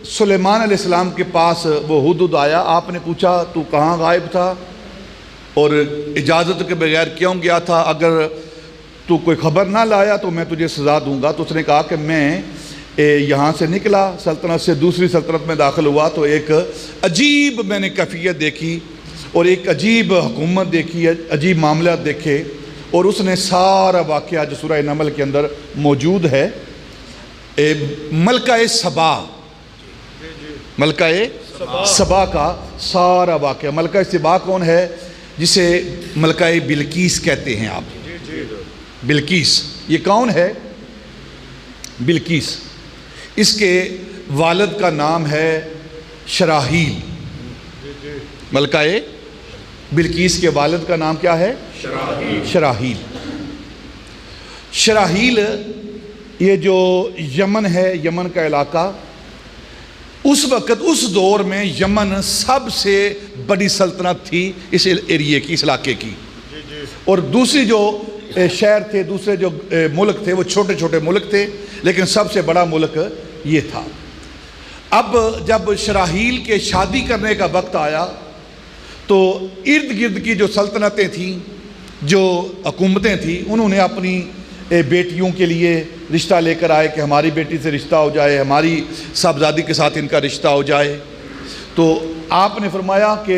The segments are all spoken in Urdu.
سلیمان علیہ السلام کے پاس وہ ہدہد آیا. آپ نے پوچھا تو کہاں غائب تھا اور اجازت کے بغیر کیوں گیا تھا؟ اگر تو کوئی خبر نہ لایا تو میں تجھے سزا دوں گا. تو اس نے کہا کہ میں یہاں سے نکلا، سلطنت سے دوسری سلطنت میں داخل ہوا تو ایک عجیب میں نے کیفیت دیکھی اور ایک عجیب حکومت دیکھی، عجیب معاملات دیکھے. اور اس نے سارا واقعہ جو سورہ نمل کے اندر موجود ہے، ملکہ سبا، ملکہ سبا کا سارا واقعہ. ملکہ سبا کون ہے؟ جسے ملکہ بلقیس کہتے ہیں آپ. بلقیس یہ کون ہے؟ بلقیس، اس کے والد کا نام ہے شراحیل. ملکہ بلقیس کے والد کا نام کیا ہے؟ شراحیل. شراحیل یہ جو یمن ہے، یمن کا علاقہ، اس وقت اس دور میں یمن سب سے بڑی سلطنت تھی اس ایریے کی، اس علاقے کی. اور دوسری جو شہر تھے، دوسرے جو ملک تھے وہ چھوٹے چھوٹے ملک تھے، لیکن سب سے بڑا ملک یہ تھا. اب جب شراحیل کے شادی کرنے کا وقت آیا تو ارد گرد کی جو سلطنتیں تھیں، جو حکومتیں تھیں، انہوں نے اپنی بیٹیوں کے لیے رشتہ لے کر آئے کہ ہماری بیٹی سے رشتہ ہو جائے، ہماری صاحبزادی کے ساتھ ان کا رشتہ ہو جائے. تو آپ نے فرمایا کہ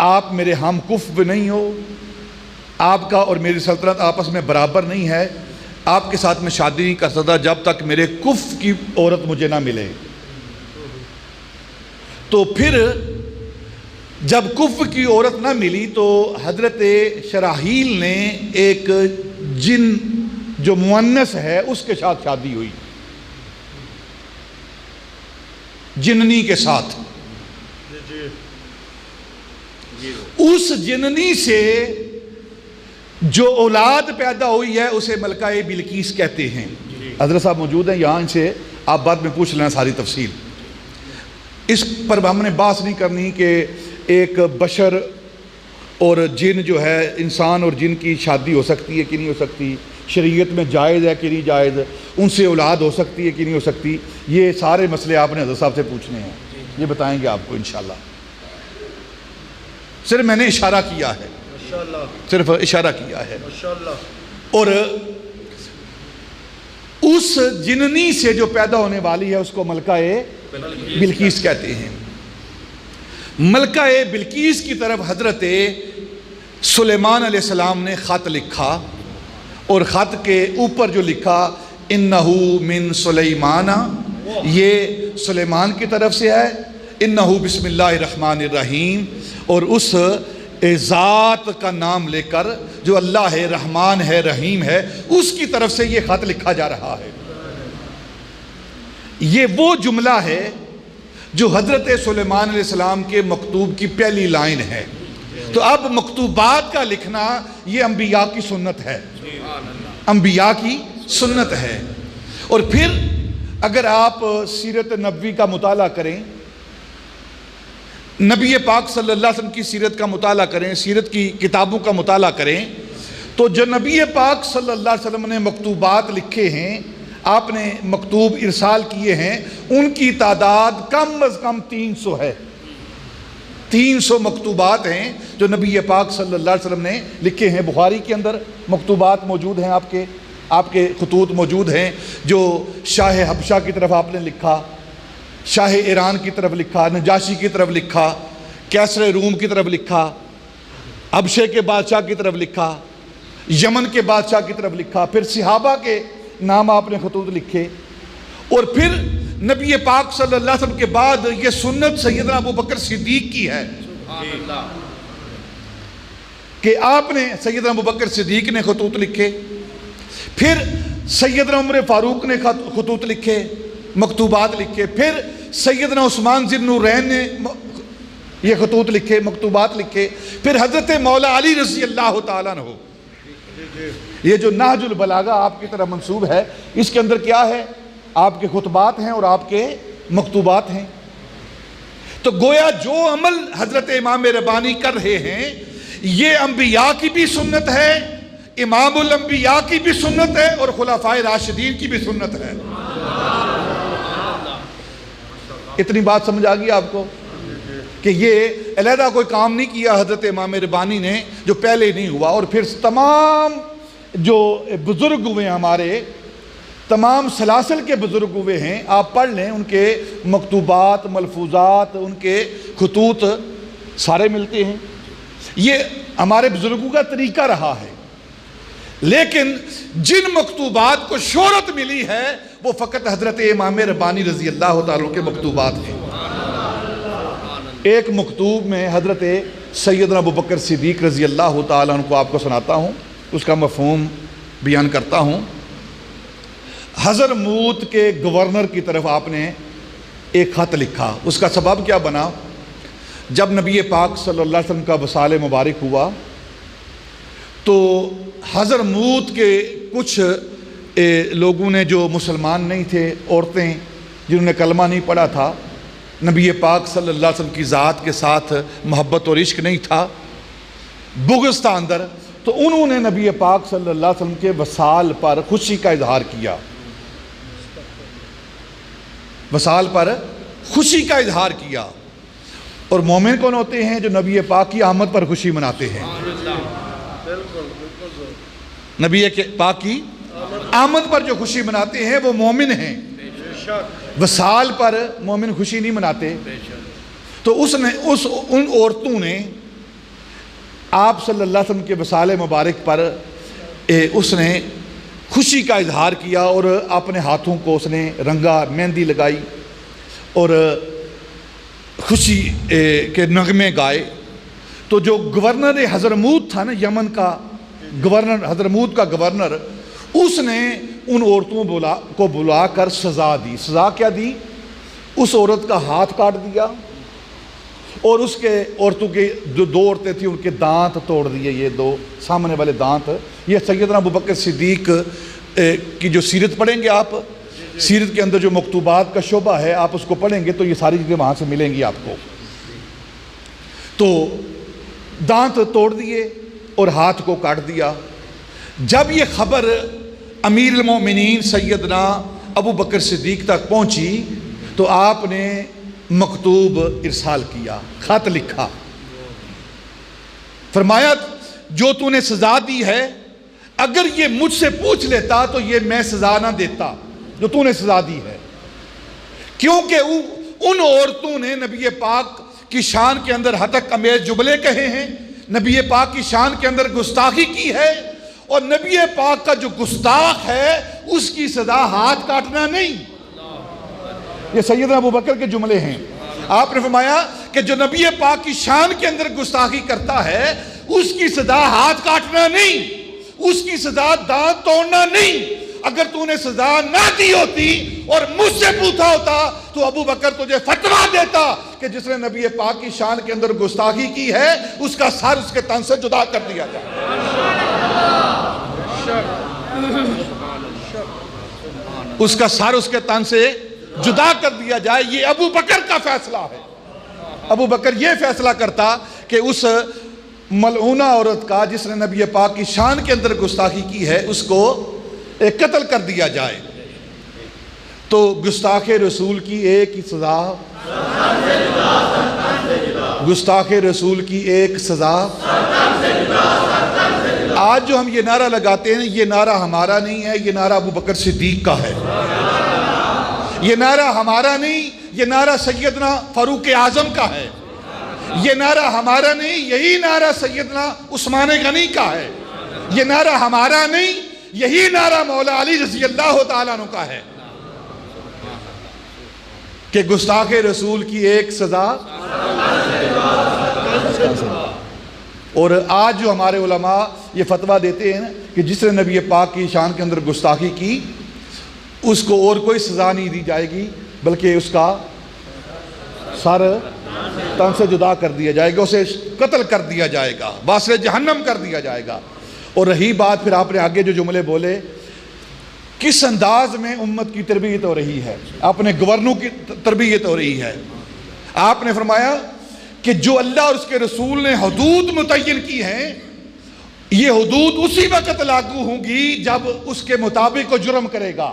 آپ میرے ہم کفو نہیں ہو، آپ کا اور میری سلطنت آپس میں برابر نہیں ہے، آپ کے ساتھ میں شادی نہیں کر سکتا جب تک میرے کفو کی عورت مجھے نہ ملے. تو پھر جب کفو کی عورت نہ ملی تو حضرت شراحیل نے ایک جن جو مؤنث ہے اس کے ساتھ شادی ہوئی، جننی کے ساتھ. اس جننی سے جو اولاد پیدا ہوئی ہے اسے ملکہ بلقیس کہتے ہیں. حضرت صاحب موجود ہیں یہاں، ان سے آپ بعد میں پوچھ لینا ساری تفصیل. اس پر ہم نے بحث نہیں کرنی کہ ایک بشر اور جن جو ہے، انسان اور جن کی شادی ہو سکتی ہے کہ نہیں ہو سکتی، شریعت میں جائز ہے کہ نہیں جائز، ان سے اولاد ہو سکتی ہے کہ نہیں ہو سکتی. یہ سارے مسئلے آپ نے حضرت صاحب سے پوچھنے ہیں، یہ بتائیں گے آپ کو انشاءاللہ. صرف میں نے اشارہ کیا ہے، صرف اشارہ کیا ہے. اور اس جننی سے جو پیدا ہونے والی ہے اس کو ملکہ بلقیس کہتے ہیں. ملکہ بلقیس کی طرف حضرت سلیمان علیہ السلام نے خط لکھا اور خط کے اوپر جو لکھا انہو من سلیمان، یہ سلیمان کی طرف سے ہے. انہو بسم اللہ الرحمن الرحیم، اور اس ذات کا نام لے کر جو اللہ ہے، رحمان ہے، رحیم ہے، اس کی طرف سے یہ خط لکھا جا رہا ہے. یہ وہ جملہ ہے جو حضرت سلیمان علیہ السلام کے مکتوب کی پہلی لائن ہے. تو اب مکتوبات کا لکھنا یہ انبیاء کی سنت ہے، انبیاء کی سنت ہے. اور پھر اگر آپ سیرت نبوی کا مطالعہ کریں، نبی پاک صلی اللہ علیہ وسلم کی سیرت کا مطالعہ کریں، سیرت کی کتابوں کا مطالعہ کریں، تو جو نبی پاک صلی اللہ علیہ وسلم نے مکتوبات لکھے ہیں، آپ نے مکتوب ارسال کیے ہیں، ان کی تعداد کم از کم 300 ہے. 300 مکتوبات ہیں جو نبی پاک صلی اللہ علیہ وسلم نے لکھے ہیں. بخاری کے اندر مکتوبات موجود ہیں، آپ کے خطوط موجود ہیں جو شاہ حبشہ کی طرف آپ نے لکھا، شاہ ایران کی طرف لکھا، نجاشی کی طرف لکھا، کیسر روم کی طرف لکھا، حبشے کے بادشاہ کی طرف لکھا، یمن کے بادشاہ کی طرف لکھا، پھر صحابہ کے نام آپ نے خطوط لکھے. اور پھر نبی پاک صلی اللہ علیہ وسلم کے بعد یہ سنت سیدنا ابوبکر صدیق کی ہے کہ آپ نے، سیدنا ابوبکر صدیق نے خطوط لکھے، پھر سیدنا عمر فاروق نے خطوط لکھے، مکتوبات لکھے، پھر سیدنا عثمان ذی النورین نے یہ خطوط لکھے، مکتوبات لکھے، پھر حضرت مولا علی رضی اللہ تعالیٰ عنہ. یہ جو نہج البلاغہ آپ کی طرف منسوب ہے، اس کے اندر کیا ہے؟ آپ کے خطبات ہیں اور آپ کے مکتوبات ہیں. تو گویا جو عمل حضرت امام ربانی کر رہے ہیں یہ انبیاء کی بھی سنت ہے، امام الانبیاء کی بھی سنت ہے، اور خلفائے راشدین کی بھی سنت ہے. اتنی بات سمجھ آ گئی آپ کو کہ یہ علیحدہ کوئی کام نہیں کیا حضرت امام ربانی نے جو پہلے نہیں ہوا. اور پھر تمام جو بزرگ ہوئے ہمارے، تمام سلاسل کے بزرگ ہوئے ہیں، آپ پڑھ لیں ان کے مکتوبات، ملفوظات، ان کے خطوط سارے ملتے ہیں. یہ ہمارے بزرگوں کا طریقہ رہا ہے. لیکن جن مکتوبات کو شہرت ملی ہے وہ فقط حضرت امام ربانی رضی اللہ تعالیٰ کے مکتوبات ہیں. ایک مکتوب میں حضرت سیدنا ابوبکر صدیق رضی اللہ تعالیٰ عنہ کو آپ کو سناتا ہوں، اس کا مفہوم بیان کرتا ہوں. حضرموت کے گورنر کی طرف آپ نے ایک خط لکھا. اس کا سبب کیا بنا؟ جب نبی پاک صلی اللہ علیہ وسلم کا وصال مبارک ہوا تو حضرموت کے کچھ لوگوں نے جو مسلمان نہیں تھے، عورتیں جنہوں نے کلمہ نہیں پڑھا تھا، نبی پاک صلی اللہ علیہ وسلم کی ذات کے ساتھ محبت اور عشق نہیں تھا، بغض تھا اندر، تو انہوں نے نبی پاک صلی اللہ علیہ وسلم کے وصال پر خوشی کا اظہار کیا. وصال پر خوشی کا اظہار کیا. اور مومن کون ہوتے ہیں؟ جو نبی پاک کی آمد پر خوشی مناتے ہیں. نبی پاک کی آمد پر جو خوشی مناتے ہیں وہ مومن ہیں. وصال پر مومن خوشی نہیں مناتے. تو ان عورتوں نے آپ صلی اللہ علیہ وسلم کے وصال مبارک پر اس نے خوشی کا اظہار کیا اور اپنے ہاتھوں کو اس نے رنگا، مہندی لگائی اور خوشی کے نغمے گائے. تو جو گورنر حضرموت تھا نا، یمن کا گورنر، حضرموت کا گورنر، اس نے ان عورتوں کو بلا کر سزا دی. سزا کیا دی؟ اس عورت کا ہاتھ کاٹ دیا اور اس کے عورتوں کے جو دو عورتیں تھیں ان کے دانت توڑ دیے. یہ دو سامنے والے دانت، یہ سیدنا ابوبکر صدیق کی جو سیرت پڑھیں گے آپ، سیرت کے اندر جو مکتوبات کا شعبہ ہے آپ اس کو پڑھیں گے تو یہ ساری چیزیں وہاں سے ملیں گی آپ کو. تو دانت توڑ دیے اور ہاتھ کو کاٹ دیا. جب یہ خبر امیر المومنین سیدنا ابوبکر صدیق تک پہنچی تو آپ نے مکتوب ارسال کیا، خط لکھا. فرمایا جو تو نے سزا دی ہے اگر یہ مجھ سے پوچھ لیتا تو یہ میں سزا نہ دیتا جو تو نے سزا دی ہے، کیونکہ ان عورتوں نے نبی پاک کی شان کے اندر ہتک امیز جملے کہے ہیں، نبی پاک کی شان کے اندر گستاخی کی ہے، اور نبی پاک کا جو گستاخ ہے اس کی سزا ہاتھ کاٹنا نہیں. یہ سیدنا ابوبکر کے جملے ہیں. آپ نے فرمایا کہ جو نبی پاک کی شان کے اندر گستاخی کرتا ہے اس کی سزا ہاتھ کاٹنا نہیں، اس کی سزا دانت توڑنا نہیں. اگر تو نے سزا نہ دی ہوتی اور مجھ سے پوچھا ہوتا تو ابوبکر تجھے فتویٰ دیتا کہ جس نے نبی پاک کی شان کے اندر گستاخی کی ہے اس کا سر اس کے تن سے جدا کر دیا جائے. اس کا سر اس کے تن سے جدا کر دیا جائے. یہ ابوبکر کا فیصلہ ہے. ابوبکر یہ فیصلہ کرتا کہ اس ملعونہ عورت کا جس نے نبی پاک کی شان کے اندر گستاخی کی ہے اس کو قتل کر دیا جائے. تو گستاخ رسول کی ایک ہی سزا، گستاخ رسول کی ایک سزا. آج جو ہم یہ نعرہ لگاتے ہیں یہ نعرہ ہمارا نہیں ہے، یہ نعرہ ابوبکر صدیق کا ہے. یہ نعرہ ہمارا نہیں، یہ نعرہ سیدنا فاروق اعظم کا ہے. یہ نعرہ ہمارا نہیں، یہی نعرہ سیدنا عثمان غنی کا ہے. یہ نعرہ ہمارا نہیں، یہی نعرہ مولا علی رضی اللہ تعالیٰ عنہ کا ہے کہ گستاخ رسول کی ایک سزا. اور آج جو ہمارے علماء یہ فتویٰ دیتے ہیں کہ جس نے نبی پاک کی شان کے اندر گستاخی کی اس کو اور کوئی سزا نہیں دی جائے گی بلکہ اس کا سر تن سے جدا کر دیا جائے گا، اسے قتل کر دیا جائے گا، واصل جہنم کر دیا جائے گا. اور رہی بات پھر آپ نے آگے جو جملے بولے کس انداز میں امت کی تربیت ہو رہی ہے، اپنے گورنوں کی تربیت ہو رہی ہے. آپ نے فرمایا کہ جو اللہ اور اس کے رسول نے حدود متعین کی ہیں یہ حدود اسی وقت لاگو ہوں گی جب اس کے مطابق وہ جرم کرے گا.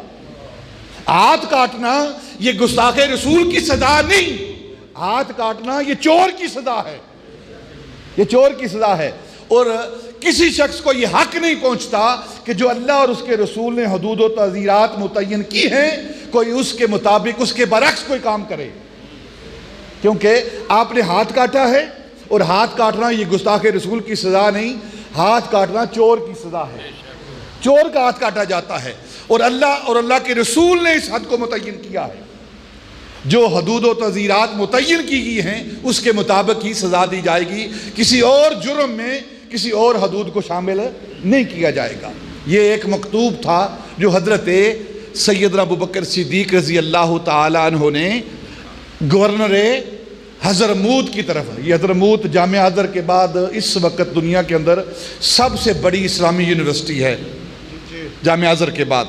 ہاتھ کاٹنا یہ گستاخ رسول کی سزا نہیں، ہاتھ کاٹنا یہ چور کی سزا ہے، یہ چور کی سزا ہے۔ اور کسی شخص کو یہ حق نہیں پہنچتا کہ جو اللہ اور اس کے رسول نے حدود و تعزیرات متعین کی ہیں کوئی اس کے مطابق اس کے برعکس کوئی کام کرے، کیونکہ آپ نے ہاتھ کاٹا ہے، اور ہاتھ کاٹنا یہ گستاخ رسول کی سزا نہیں، ہاتھ کاٹنا چور کی سزا ہے، چور کا ہاتھ کاٹا جاتا ہے۔ اور اللہ کے رسول نے اس حد کو متعین کیا ہے، جو حدود و تعزیرات متعین کی گئی ہیں اس کے مطابق ہی سزا دی جائے گی، کسی اور جرم میں کسی اور حدود کو شامل نہیں کیا جائے گا۔ یہ ایک مکتوب تھا جو حضرت سیدنا ابوبکر صدیق رضی اللہ تعالیٰ عنہ نے گورنر حضرموت کی طرف، یہ حضرموت جامعہ ازہر کے بعد اس وقت دنیا کے اندر سب سے بڑی اسلامی یونیورسٹی ہے، جامعہ ازہر کے بعد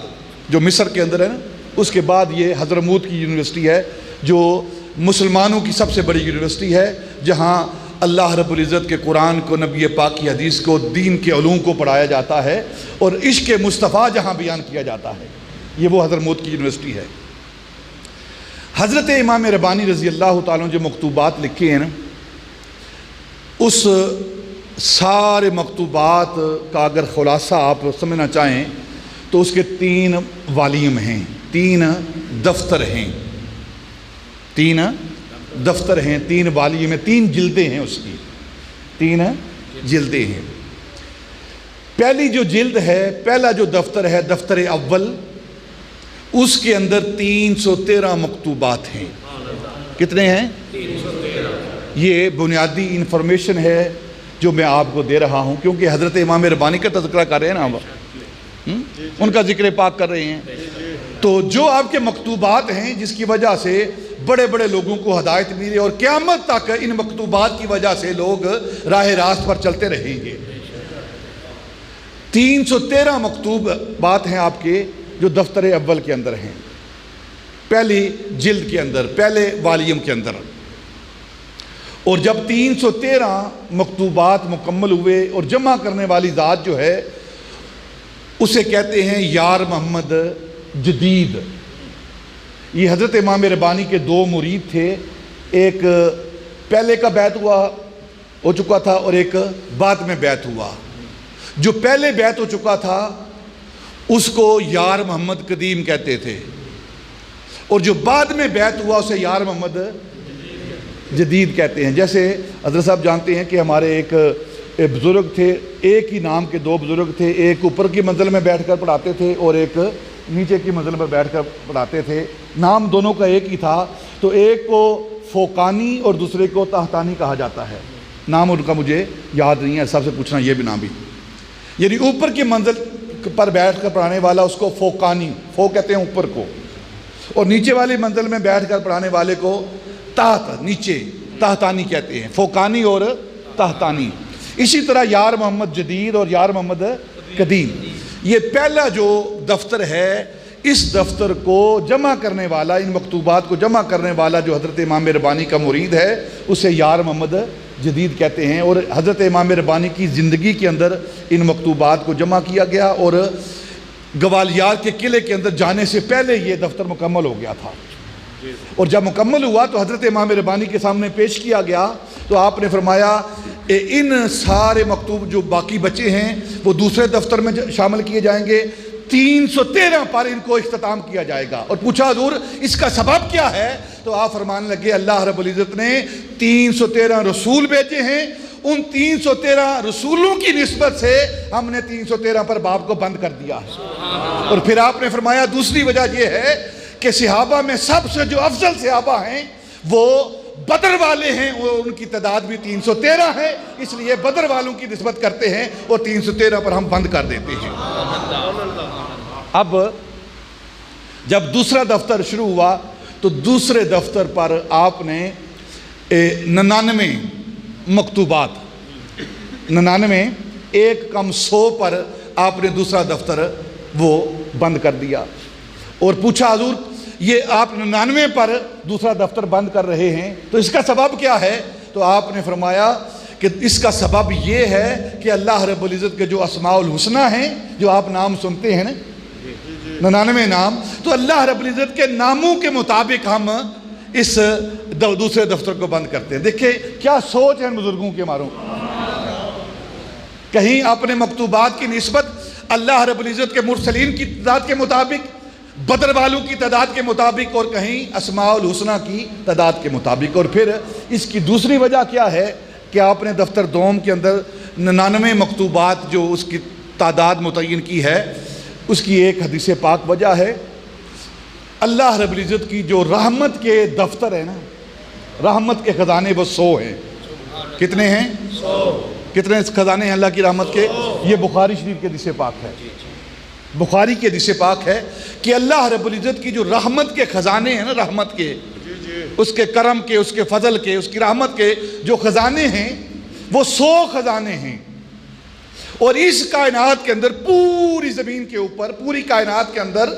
جو مصر کے اندر ہے نا، اس کے بعد یہ حضرموت کی یونیورسٹی ہے جو مسلمانوں کی سب سے بڑی یونیورسٹی ہے، جہاں اللہ رب العزت کے قرآن کو، نبی پاک کی حدیث کو، دین کے علوم کو پڑھایا جاتا ہے اور عشق مصطفیٰ جہاں بیان کیا جاتا ہے، یہ وہ حضرموت کی یونیورسٹی ہے۔ حضرت امام ربانی رضی اللہ تعالیٰ عنہ جو مکتوبات لکھے ہیں نا، اس سارے مکتوبات کا اگر خلاصہ آپ سمجھنا چاہیں تو اس کے 3 والیوم ہیں، 3 دفتر ہیں، 3 دفتر ہیں، 3 والیوم ہیں، 3 جلدیں ہیں، اس کی 3 جلدیں ہیں۔ پہلی جو جلد ہے، پہلا جو دفتر ہے، دفتر اول، اس کے اندر 313 مکتوبات ہیں۔ کتنے ہیں؟ 313۔ یہ بنیادی انفارمیشن ہے جو میں آپ کو دے رہا ہوں، کیونکہ حضرت امام ربانی کا تذکرہ کر رہے ہیں نا ہم، ان کا ذکر پاک کر رہے ہیں، تو جو آپ کے مکتوبات ہیں جس کی وجہ سے بڑے بڑے لوگوں کو ہدایت ملی اور قیامت تک ان مکتوبات کی وجہ سے لوگ راہ راست پر چلتے رہیں گے۔ 313 مکتوبات ہیں آپ کے جو دفتر اول کے اندر ہیں، پہلی جلد کے اندر، پہلے والیوم کے اندر۔ اور جب 313 مکتوبات مکمل ہوئے اور جمع کرنے والی ذات جو ہے اسے کہتے ہیں یار محمد جدید۔ یہ حضرت امام ربانی کے 2 مرید تھے، ایک پہلے کا بیعت ہو چکا تھا اور ایک بعد میں بیعت ہوا۔ جو پہلے بیعت ہو چکا تھا اس کو یار محمد قدیم کہتے تھے، اور جو بعد میں بیعت ہوا اسے یار محمد جدید کہتے ہیں۔ جیسے حضرت صاحب جانتے ہیں کہ ہمارے ایک بزرگ تھے، ایک ہی نام کے 2 بزرگ تھے، ایک اوپر کی منزل میں بیٹھ کر پڑھاتے تھے اور ایک نیچے کی منزل پر بیٹھ کر پڑھاتے تھے، نام دونوں کا ایک ہی تھا، تو ایک کو فوقانی اور دوسرے کو تحتانی کہا جاتا ہے، نام ان کا مجھے یاد نہیں ہے، سب سے پوچھنا یہ بھی نام بھی، یعنی اوپر کی منزل پر بیٹھ کر پڑھانے والا اس کو فوقانی، فوق کہتے ہیں اوپر کو، اور نیچے والی منزل میں بیٹھ کر پڑھانے والے کو تحت، نیچے، تحتانی کہتے ہیں، فوقانی اور تحتانی۔ اسی طرح یار محمد جدید اور یار محمد قدیم، یہ پہلا جو دفتر ہے، اس دفتر کو جمع کرنے والا، ان مکتوبات کو جمع کرنے والا جو حضرت امام ربانی کا مرید ہے اسے یار محمد جدید کہتے ہیں، اور حضرت امام ربانی کی زندگی کے اندر ان مکتوبات کو جمع کیا گیا، اور گوالیار کے قلعے کے اندر جانے سے پہلے یہ دفتر مکمل ہو گیا تھا، اور جب مکمل ہوا تو حضرت امام ربانی کے سامنے پیش کیا گیا تو آپ نے فرمایا ان سارے مکتوب جو باقی بچے ہیں وہ دوسرے دفتر میں شامل کیے جائیں گے، 313 پر ان کو اختتام کیا جائے گا۔ اور پوچھا حضور اس کا سبب کیا ہے؟ تو آپ فرمانے لگے اللہ رب العزت نے 313 رسول بھیجے ہیں، ان 313 رسولوں کی نسبت سے ہم نے 313 پر باب کو بند کر دیا ہے۔ اور پھر آپ نے فرمایا دوسری وجہ یہ ہے کہ صحابہ میں سب سے جو افضل صحابہ ہیں وہ بدر والے ہیں، ان کی تعداد بھی 313 ہے، اس لیے بدر والوں کی نسبت کرتے ہیں اور 313 پر ہم بند کر دیتے ہیں۔ اب جب دوسرا دفتر شروع ہوا تو دوسرے دفتر پر آپ نے 99 مکتوبات، 99 ایک کم 100 پر آپ نے دوسرا دفتر وہ بند کر دیا، اور پوچھا حضور یہ آپ 99 پر دوسرا دفتر بند کر رہے ہیں تو اس کا سبب کیا ہے؟ تو آپ نے فرمایا کہ اس کا سبب یہ ہے کہ اللہ رب العزت کے جو اسماء الحسنہ ہیں، جو آپ نام سنتے ہیں نا، 99 نام. تو اللہ رب العزت کے ناموں کے مطابق ہم اس دوسرے دفتر کو بند کرتے ہیں. دیکھیں کیا سوچ ہے ان بزرگوں کے ماروں. کہیں اپنے مکتوبات کی نسبت اللہ رب العزت کے مرسلین کی تعداد کے مطابق، بدر والوں کی تعداد کے مطابق، اور کہیں اسماء الحسنہ کی تعداد کے مطابق. اور پھر اس کی دوسری وجہ کیا ہے کہ آپ نے دفتر دوم کے اندر 99 مکتوبات جو اس کی تعداد متعین کی ہے، اس کی ایک حدیث پاک وجہ ہے. اللہ رب العزت کی جو رحمت کے دفتر ہے نا، رحمت کے خزانے وہ 100 ہیں. کتنے ہیں؟ 100. کتنے خزانے ہیں اللہ کی رحمت کے؟ یہ بخاری شریف کے حدیث پاک ہے. بخاری کی حدیث پاک ہے کہ اللہ رب العزت کی جو رحمت کے خزانے ہیں نا، رحمت کے، اس کے کرم کے، اس کے فضل کے، اس کی رحمت کے جو خزانے ہیں وہ 100 خزانے ہیں. اور اس کائنات کے اندر، پوری زمین کے اوپر، پوری کائنات کے اندر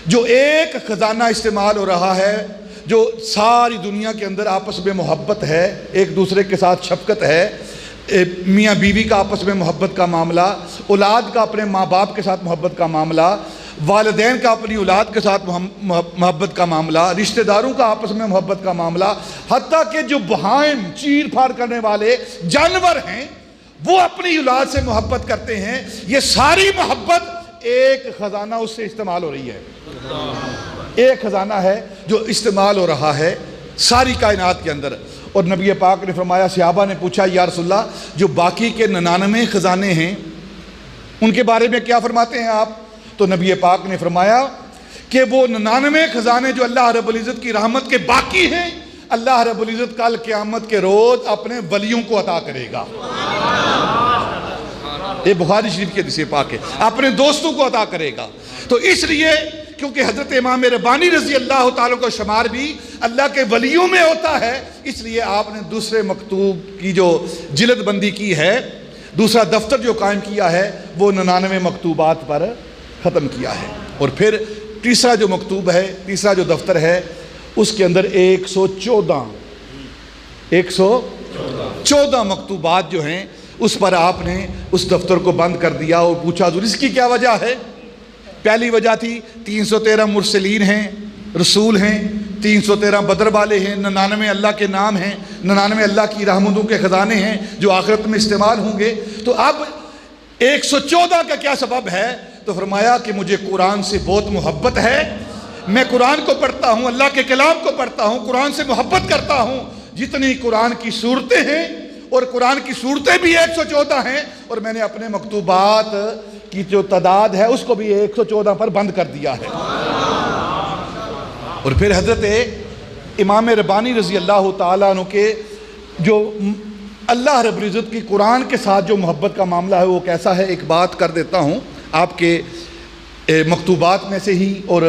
جو ایک خزانہ استعمال ہو رہا ہے، جو ساری دنیا کے اندر آپس میں محبت ہے، ایک دوسرے کے ساتھ شفقت ہے، میاں بیوی کا آپس میں محبت کا معاملہ، اولاد کا اپنے ماں باپ کے ساتھ محبت کا معاملہ، والدین کا اپنی اولاد کے ساتھ محبت کا معاملہ، رشتہ داروں کا آپس میں محبت کا معاملہ، حتیٰ کہ جو بہائم، چیر پھاڑ کرنے والے جانور ہیں وہ اپنی اولاد سے محبت کرتے ہیں. یہ ساری محبت ایک خزانہ اس سے استعمال ہو رہی ہے. ایک خزانہ ہے جو استعمال ہو رہا ہے ساری کائنات کے اندر. اور نبی پاک نے فرمایا، صحابہ نے پوچھا یا رسول اللہ جو باقی کے 99 خزانے ہیں ان کے بارے میں کیا فرماتے ہیں آپ؟ تو نبی پاک نے فرمایا کہ وہ 99 خزانے جو اللہ رب العزت کی رحمت کے باقی ہیں، اللہ رب العزت کل قیامت کے روز اپنے ولیوں کو عطا کرے گا. یہ بخاری شریف کے حدیث پاک ہے، اپنے دوستوں کو عطا کرے گا. تو اس لیے کیونکہ حضرت امام ربانی رضی اللہ تعالیٰ کا شمار بھی اللہ کے ولیوں میں ہوتا ہے، اس لیے آپ نے دوسرے مکتوب کی جو جلد بندی کی ہے، دوسرا دفتر جو قائم کیا ہے، وہ 99 مکتوبات پر ختم کیا ہے. اور پھر تیسرا جو مکتوب ہے، تیسرا جو دفتر ہے، اس کے اندر 114 مکتوبات جو ہیں اس پر آپ نے اس دفتر کو بند کر دیا. اور پوچھا حضور اس کی کیا وجہ ہے؟ پہلی وجہ تھی 313 مرسلین ہیں، رسول ہیں، 313 بدر والے ہیں، 99 اللہ کے نام ہیں، 99 اللہ کی رحمتوں کے خزانے ہیں جو آخرت میں استعمال ہوں گے. تو اب 114 کا کیا سبب ہے؟ تو فرمایا کہ مجھے قرآن سے بہت محبت ہے، میں قرآن کو پڑھتا ہوں، اللہ کے کلام کو پڑھتا ہوں، قرآن سے محبت کرتا ہوں. جتنی قرآن کی صورتیں ہیں، اور قرآن کی صورتیں بھی 114 ہیں، اور میں نے اپنے مکتوبات کی جو تعداد ہے اس کو بھی 114 پر بند کر دیا ہے. اور پھر حضرت امام ربانی رضی اللہ تعالیٰ عنہ کے جو اللہ رب العزت کی قرآن کے ساتھ جو محبت کا معاملہ ہے وہ کیسا ہے، ایک بات کر دیتا ہوں آپ کے مکتوبات میں سے ہی، اور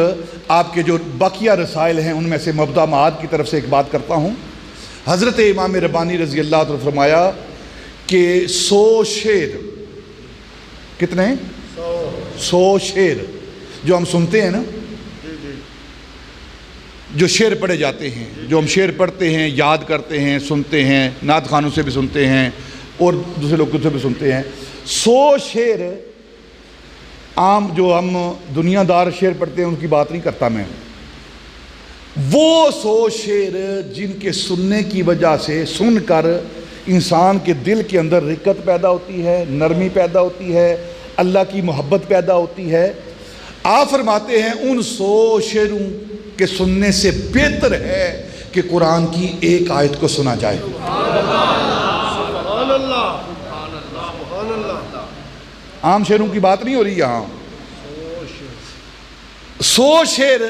آپ کے جو باقیہ رسائل ہیں ان میں سے مبدا معاد کی طرف سے ایک بات کرتا ہوں. حضرت امام ربانی رضی اللہ عنہ فرمایا کہ 100 شعر، کتنے؟ 100 شعر جو ہم سنتے ہیں نا، جو شعر پڑھے جاتے ہیں، جو ہم شعر پڑھتے ہیں، یاد کرتے ہیں، سنتے ہیں، نعت خوانوں سے بھی سنتے ہیں اور دوسرے لوگوں سے بھی سنتے ہیں، 100 شعر عام جو ہم دنیا دار شعر پڑھتے ہیں ان کی بات نہیں کرتا میں. وہ 100 شعر جن کے سننے کی وجہ سے، سن کر انسان کے دل کے اندر رقت پیدا ہوتی ہے، نرمی پیدا ہوتی ہے، اللہ کی محبت پیدا ہوتی ہے. آپ فرماتے ہیں ان 100 شعروں کے سننے سے بہتر ہے کہ قرآن کی ایک آیت کو سنا جائے. عام شعروں کی بات نہیں ہو رہی یہاں. 100 شعر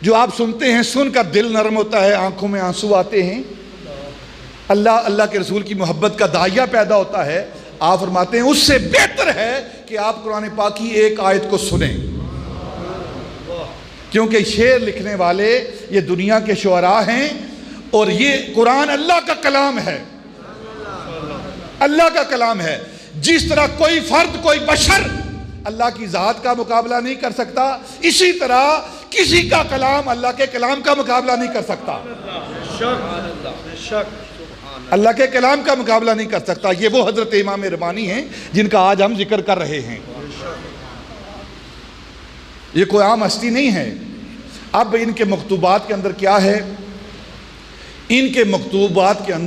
جو آپ سنتے ہیں، سن کر دل نرم ہوتا ہے، آنکھوں میں آنسو آتے ہیں، اللہ کے رسول کی محبت کا داعیہ پیدا ہوتا ہے. آپ فرماتے ہیں اس سے بہتر ہے کہ آپ قرآن پاک کی ایک آیت کو سنیں، کیونکہ شعر لکھنے والے یہ دنیا کے شعراء ہیں اور یہ قرآن اللہ کا کلام ہے، اللہ کا کلام ہے. جس طرح کوئی فرد، کوئی بشر اللہ کی ذات کا مقابلہ نہیں کر سکتا، اسی طرح کسی کا کلام اللہ کے کلام کا مقابلہ نہیں کر سکتا. اللہ کے کلام کا مقابلہ نہیں کر سکتا. یہ وہ حضرت امام ربانی ہیں جن کا آج ہم ذکر کر رہے ہیں. یہ کوئی عام ہستی نہیں ہے۔ اب ان کے مکتوبات کے اندر کیا ہے؟ ان کے مکتوبات کے اندر